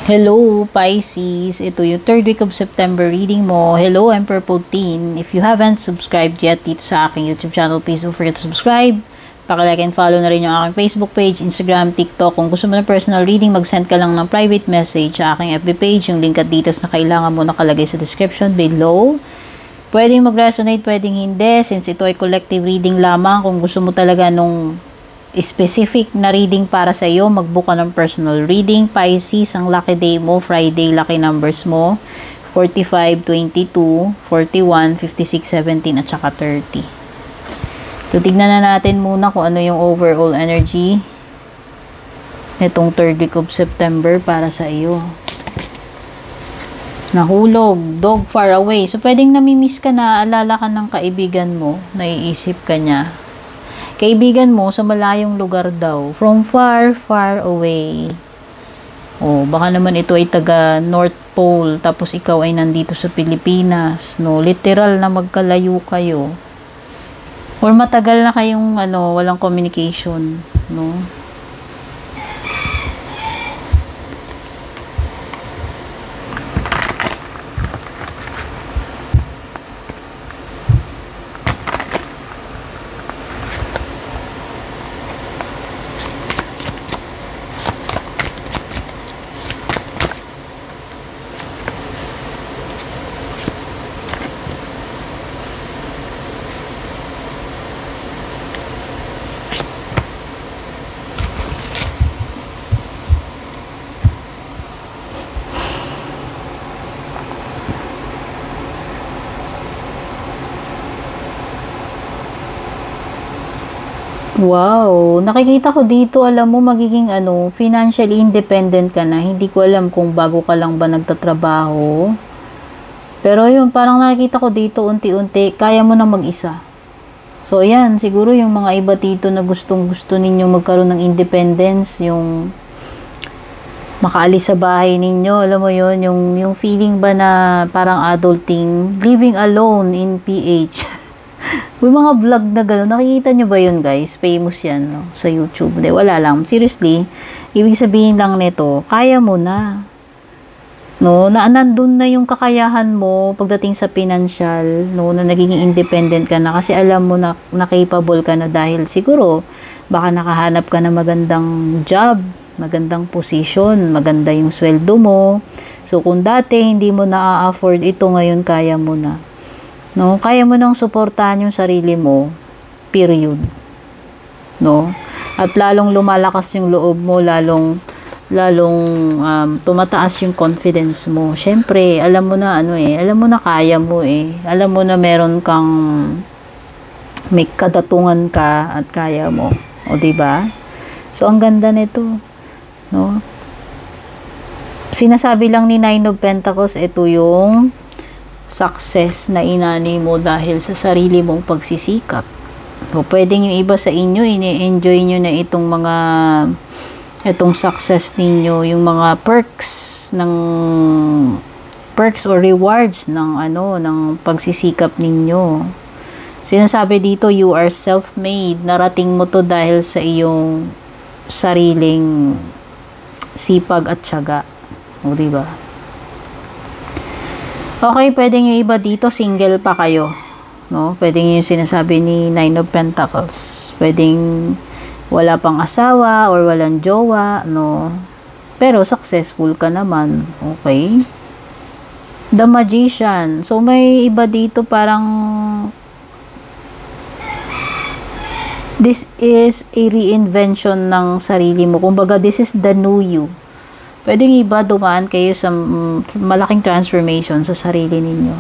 Hello, Pisces. Ito yung third week of September reading mo. Hello, I'm Purple Teen. If you haven't subscribed yet dito sa aking YouTube channel, please don't forget to subscribe. Paki-like and follow na rin yung aking Facebook page, Instagram, TikTok. Kung gusto mo ng personal reading, mag-send ka lang ng private message sa aking FB page. Yung link at details na kailangan mo nakalagay sa description below. Pwedeng mag-resonate, pwedeng hindi. Since ito ay collective reading lamang, kung gusto mo talaga nung specific na reading para sa iyo, mag-book ka ng personal reading. Pisces, ang lucky day mo, Friday, lucky numbers mo, 45, 22, 41, 56, 17, at saka 30. So, tignan na natin muna kung ano yung overall energy itong third week of September para sa iyo. Nahulog, dog far away. So, pwedeng namimiss ka na, alala ka ng kaibigan mo, naiisip ka niya. Kaibigan mo sa malayong lugar daw. From far, far away. O, baka naman ito ay taga North Pole. Tapos ikaw ay nandito sa Pilipinas. No? Literal na magkalayo kayo. Or matagal na kayong walang communication. No? Wow, nakikita ko dito, alam mo, magiging financially independent ka na. Hindi ko alam kung bago ka lang ba nagtatrabaho. Pero yun, parang nakikita ko dito, unti-unti, kaya mo na mag-isa. So, yan, siguro yung mga iba dito na gustong-gusto ninyo magkaroon ng independence, yung makaalis sa bahay ninyo, alam mo yun, yung feeling ba na parang adulting, living alone in PH. May mga vlog na gano'n. Nakikita nyo ba yun, guys? Famous yan, no? Sa YouTube. Hindi, wala lang. Seriously, ibig sabihin lang nito, kaya mo na. No? Na nandun na yung kakayahan mo pagdating sa financial, no? Na naging independent ka na. Kasi alam mo na capable ka na dahil siguro, baka nakahanap ka na magandang job, magandang position, maganda yung sweldo mo. So, kung dati hindi mo na-afford ito, ngayon kaya mo na. No, kaya mo nang suportahan yung sarili mo, period. No? At lalong lumalakas yung loob mo, lalong tumataas yung confidence mo. Syempre, alam mo na alam mo na kaya mo Alam mo na meron kang may kadatungan ka at kaya mo. O, di ba? So, ang ganda nito, no? Sinasabi lang ni Nine of Pentacles, ito yung success na inani mo dahil sa sarili mong pagsisikap. So, pwedeng yung iba sa inyo, ini-enjoy nyo na itong success ninyo, yung mga perks or rewards ng pagsisikap ninyo. Sinasabi dito, you are self-made. Narating mo to dahil sa iyong sariling sipag at tiyaga. O, diba? Okay, pwedeng yung iba dito, single pa kayo. No? Pwedeng yung sinasabi ni Nine of Pentacles. Pwedeng wala pang asawa or walang jowa, no? Pero successful ka naman. Okay? The Magician. So, may iba dito parang this is a reinvention ng sarili mo. Kumbaga, this is the new you. Pwedeng iba dumaan kayo sa malaking transformation sa sarili ninyo.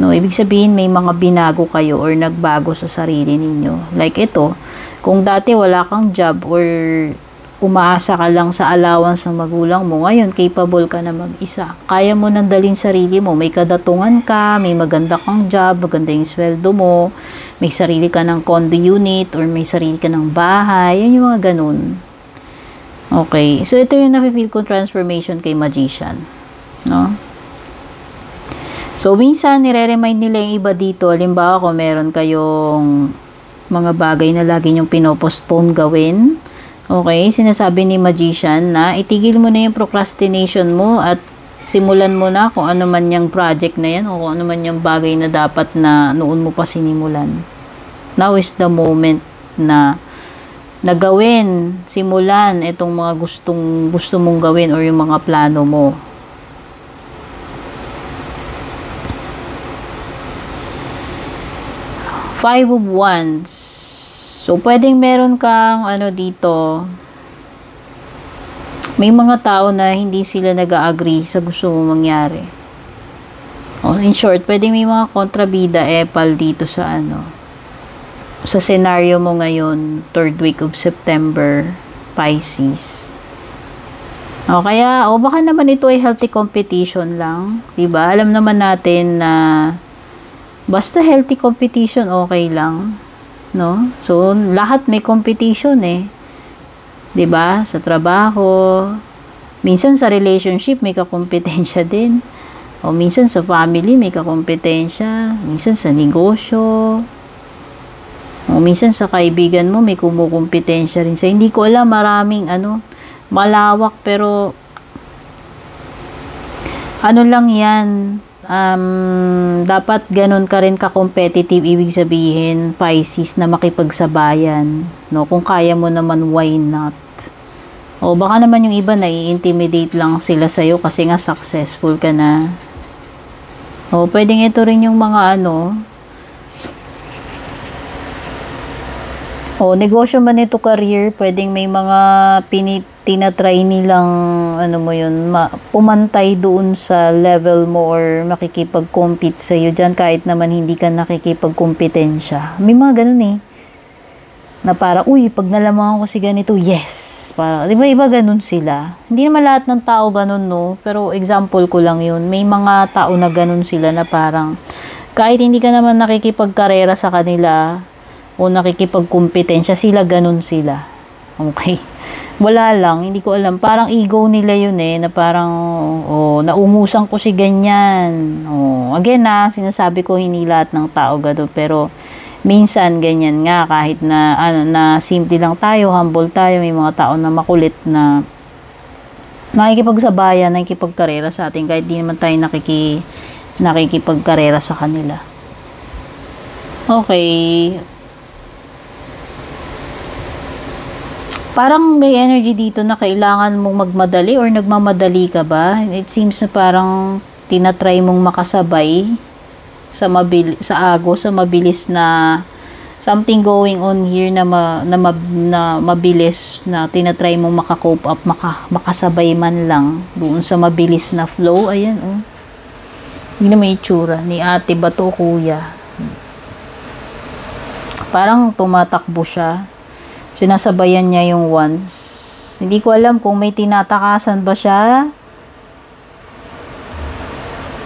No, ibig sabihin may mga binago kayo or nagbago sa sarili ninyo. Like ito, kung dati wala kang job or umaasa ka lang sa allowance ng magulang mo, ngayon capable ka na mag-isa. Kaya mo nang dalhin sarili mo. May kadatungan ka, may maganda kang job, maganda yung sweldo mo, may sarili ka ng condo unit or may sarili ka ng bahay. Yan yung mga ganun. Okay, so ito yung nafe-feel ko transformation kay Magician, no? So, minsan, nire-remind nila yung iba dito, halimbawa kung meron kayong mga bagay na lagi nyong pinopostpone gawin, Okay, sinasabi ni Magician na itigil mo na yung procrastination mo at simulan mo na kung ano man yung project na yan o kung ano man yung bagay na dapat na noon mo pa sinimulan. Now is the moment na gawin, simulan itong mga gusto mong gawin or yung mga plano mo. Five of Wands. So, pwedeng meron kang ano dito, may mga tao na hindi sila nag-agree sa gusto mong mangyari. O, in short, pwedeng may mga kontrabida, epal dito sa ano, sa scenario mo ngayon, 3rd week of September, Pisces. O, kaya, baka naman ito ay healthy competition lang. Diba? Alam naman natin na basta healthy competition, okay lang. No? So, lahat may competition eh. 'Di ba? Sa trabaho, minsan sa relationship may kakompetensya din. O minsan sa family may kakompetensya, minsan sa negosyo. O minsan sa kaibigan mo may kumukompetensya rin sa. Hindi ko alam, maraming malawak, pero ano lang 'yan. Dapat ganun ka rin ka-competitive, ibig sabihin, Pisces, na makipagsabayan. No? Kung kaya mo naman, why not? O baka naman yung iba nai-intimidate lang sila sa'yo kasi nga successful ka na. O pwedeng ito rin yung mga negosyo man ito, career, pwedeng may mga tinatry nilang pumantay doon sa level mo or makikipag-compete sa'yo dyan kahit naman hindi ka nakikipag-kompetensya. May mga ganun eh. Na para, pag nalamangan ko si ganito, yes. Para, di ba iba ganun sila? Hindi naman lahat ng tao ganun, no? Pero example ko lang yun. May mga tao na ganun sila na parang, kahit hindi ka naman nakikipagkarera sa kanila o nakikipagkompetensya, sila ganun sila. Okay. Wala lang, hindi ko alam. Parang ego nila yun eh, na parang, naungusan ko si ganyan. Again sinasabi ko hindi lahat ng tao gano'n, pero minsan ganyan nga, kahit na simple lang tayo, humble tayo, may mga tao na makulit na nakikipagsabayan, nakikipagkarera sa atin, kahit di naman tayo nakikipagkarera sa kanila. Okay. Parang may energy dito na kailangan mong magmadali or nagmamadali ka ba? It seems na parang tinatry mong makasabay sa mabilis na something going on here na mabilis na tinatry mong maka-cope up, makasabay man lang doon sa mabilis na flow. Ayan, Hindi na may itsura ni ate ba to, kuya? Parang tumatakbo siya. Sinasabayan niya yung wands. Hindi ko alam kung may tinatakasan ba siya.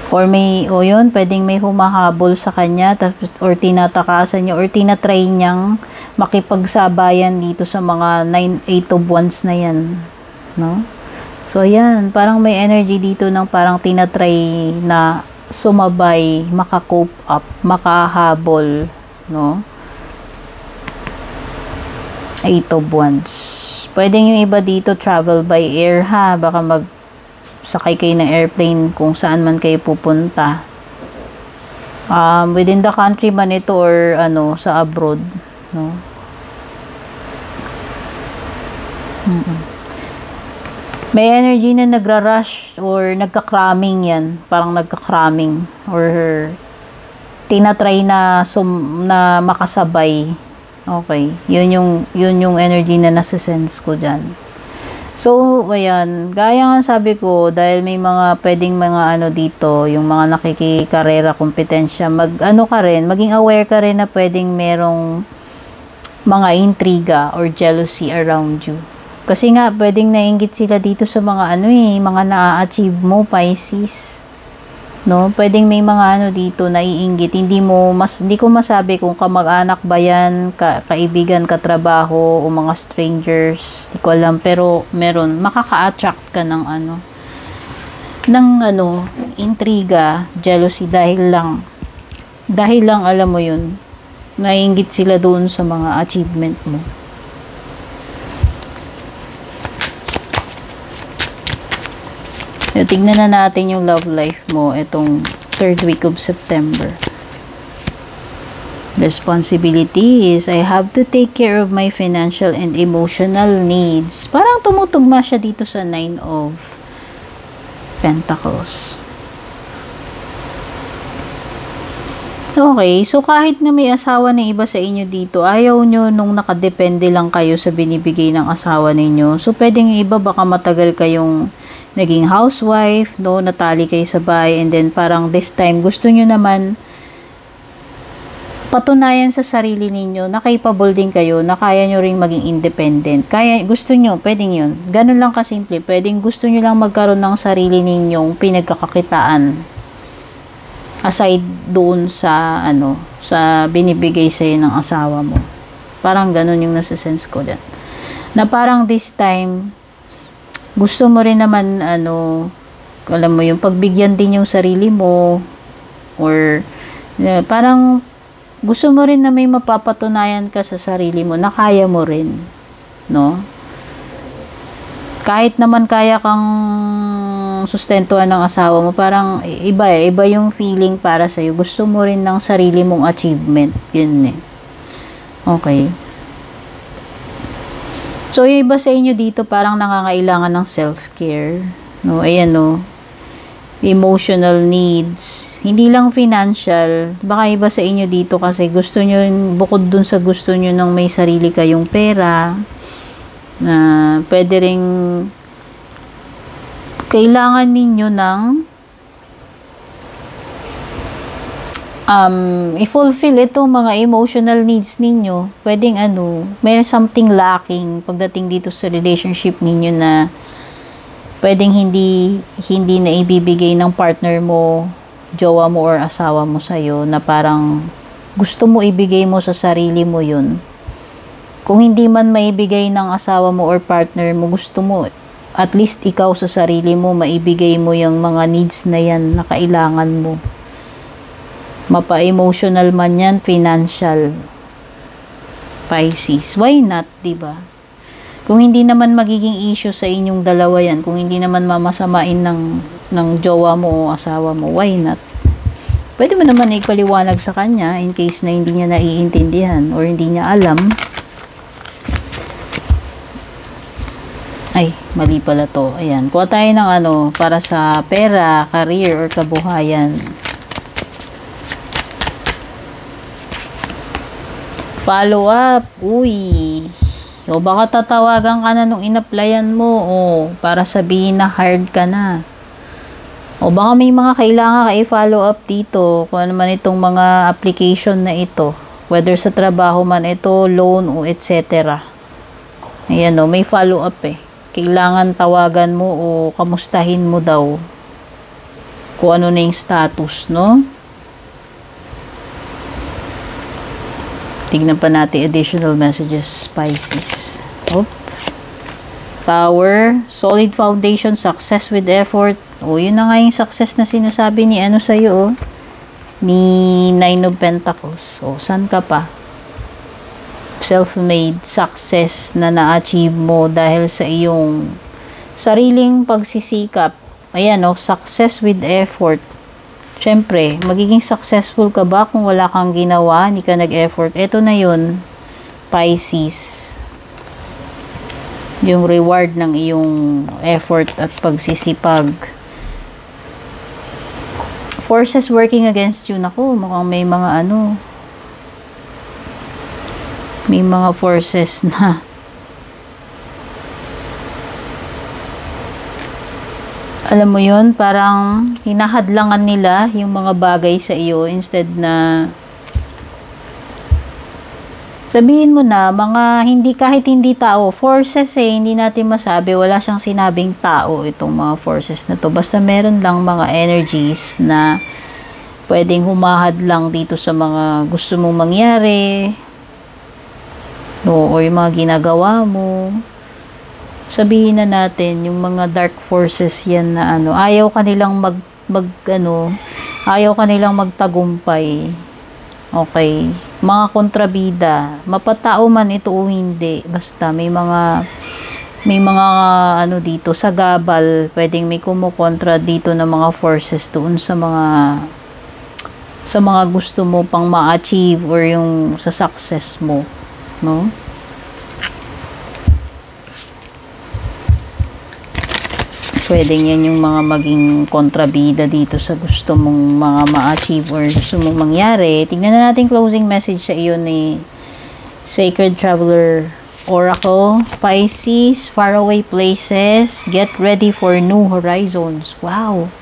Or yun, pwedeng may humahabol sa kanya, tapos, or tinatakasan niya, or tinatry niyang makipagsabayan dito sa mga 8 of wands na yan. No? So, ayan, parang may energy dito ng parang tinatry na sumabay, maka-cope up, makahabol, no? 8 of Wands. Pwedeng yung iba dito travel by air ha. Baka magsakay kayo ng airplane kung saan man kayo pupunta. Within the country man ito or sa abroad. No? May energy na nagra-rush or nagka-cramming yan. Parang nagka-cramming or tinatry na makasabay. Okay. Yun yung energy na nasa-sense ko dyan. So, ayan. Gaya nga sabi ko, dahil may mga pwedeng mga dito, yung mga nakikikarera, kompetensya, maging aware ka rin na pwedeng merong mga intriga or jealousy around you. Kasi nga, pwedeng nainggit sila dito sa mga mga na-achieve mo, Pisces. No? Pwedeng may mga dito naiinggit. Hindi ko masabi kung kamag-anak ba yan, kaibigan, katrabaho, o mga strangers. Hindi ko alam. Pero meron, makaka-attract ka ng intriga, jealousy dahil lang alam mo yun, naiinggit sila doon sa mga achievement mo. So, tignan na natin yung love life mo itong 3rd week of September. Responsibility is, I have to take care of my financial and emotional needs. Parang tumutugma siya dito sa 9 of Pentacles. Okay, so kahit na may asawa na iba sa inyo dito, ayaw nyo nung nakadepende lang kayo sa binibigay ng asawa ninyo. So, pwedeng iba baka matagal kayong naging housewife, no, natali kayo sa bahay, and then parang this time gusto nyo naman patunayan sa sarili ninyo na capable din kayo, na kaya nyo ring maging independent. Kaya, gusto nyo, pwedeng yun. Ganun lang kasimple. Pwedeng gusto nyo lang magkaroon ng sarili ninyong pinagkakakitaan. Aside doon sa, sa binibigay sa'yo ng asawa mo. Parang ganun yung nasa-sense ko din. Na parang this time, gusto mo rin naman, alam mo yung pagbigyan din yung sarili mo, or, parang, gusto mo rin na may mapapatunayan ka sa sarili mo na kaya mo rin, no? Kahit naman kaya kang sustentuhan ng asawa mo, parang iba yung feeling para sa'yo. Gusto mo rin ng sarili mong achievement. Yun eh. Okay. So, yung iba sa inyo dito parang nangangailangan ng self-care. No? Ayan, no? Emotional needs, hindi lang financial. Baka iba sa inyo dito kasi gusto nyo, bukod dun sa gusto nyo ng may sarili kayong pera, na pwede ring kailangan ninyo ng i-fulfill itong mga emotional needs ninyo. Pwedeng may something lacking pagdating dito sa relationship ninyo na pwedeng hindi na ibibigay ng partner mo, jowa mo or asawa mo sa'yo, na parang gusto mo ibigay mo sa sarili mo yun. Kung hindi man maibigay ng asawa mo or partner mo, gusto mo at least ikaw sa sarili mo maibigay mo yung mga needs na yan na kailangan mo. Mapa-emotional man yan, financial. Pisces, why not, diba? Kung hindi naman magiging issue sa inyong dalawa yan, kung hindi naman mamasamain ng jowa mo o asawa mo, why not? Pwede mo naman ipaliwanag sa kanya in case na hindi niya naiintindihan or hindi niya alam. Ay, mali pala to. Ayan, kuha tayo ng para sa pera, career, or kabuhayan. Follow up. Uy. O baka tatawagan ka na nung in-applyan mo para sabihin na hired ka na. O baka may mga kailangan ka i-follow up dito kung ano man itong mga application na ito. Whether sa trabaho man ito, loan o etc. Ayan may follow up eh. Kailangan tawagan mo o kamustahin mo daw kung ano na yung status, no? Tignan pa natin additional messages, Pisces. Tower, solid foundation, success with effort. Yun na nga yung success na sinasabi ni sa'yo, ni 9 of Pentacles. Saan ka pa? Self-made success na na-achieve mo dahil sa iyong sariling pagsisikap. Ayan, success with effort. Siyempre, magiging successful ka ba kung wala kang ginawa, hindi ka nag-effort? Ito na yun, Pisces. Yung reward ng iyong effort at pagsisipag. Forces working against you. Naku, mukhang may mga may mga forces na alam mo yun, parang hinahadlangan nila yung mga bagay sa iyo instead na sabihin mo na mga kahit hindi tao, forces hindi natin masabi, wala siyang sinabing tao itong mga forces na to, basta meron lang mga energies na pwedeng humahad lang dito sa mga gusto mong mangyari o yung mga ginagawa mo. Sabihin na natin, yung mga dark forces yan na ayaw kanilang ayaw kanilang magtagumpay. Okay. Mga kontrabida, mapatao man ito o hindi, basta may mga may mga ano dito sa gabal, pwedeng may kumukontra dito ng mga forces doon sa mga gusto mo pang ma-achieve or yung sa success mo, no? Pwedeng yan yung mga maging kontrabida dito sa gusto mong mga ma-achieve or gusto mong mangyari. Tingnan na natin closing message sa iyo ni Sacred Traveler Oracle. Pisces, faraway places, get ready for new horizons. Wow.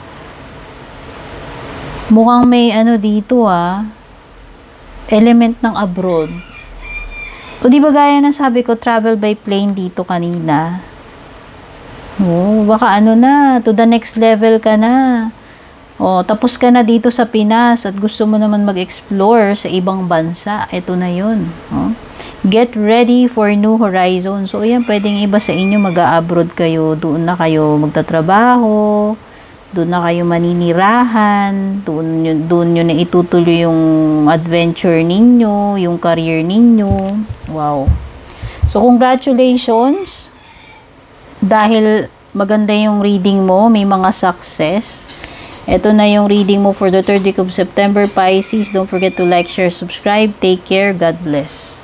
Mukhang may ano dito element ng abroad. O di ba gaya ng sabi ko, travel by plane dito kanina. Oh, baka ano na, to the next level ka na. O, tapos ka na dito sa Pinas at gusto mo naman mag-explore sa ibang bansa. Ito na yun. Oh. Get ready for new horizons. So, yan, pwedeng iba sa inyo mag-a-abroad kayo. Doon na kayo magtatrabaho. Doon na kayo maninirahan. Doon nyo na itutuloy yung adventure ninyo, yung career ninyo. Wow. So, congratulations. Dahil maganda yung reading mo, may mga success. Ito na yung reading mo for the 3rd week of September, Pisces. Don't forget to like, share, subscribe. Take care. God bless.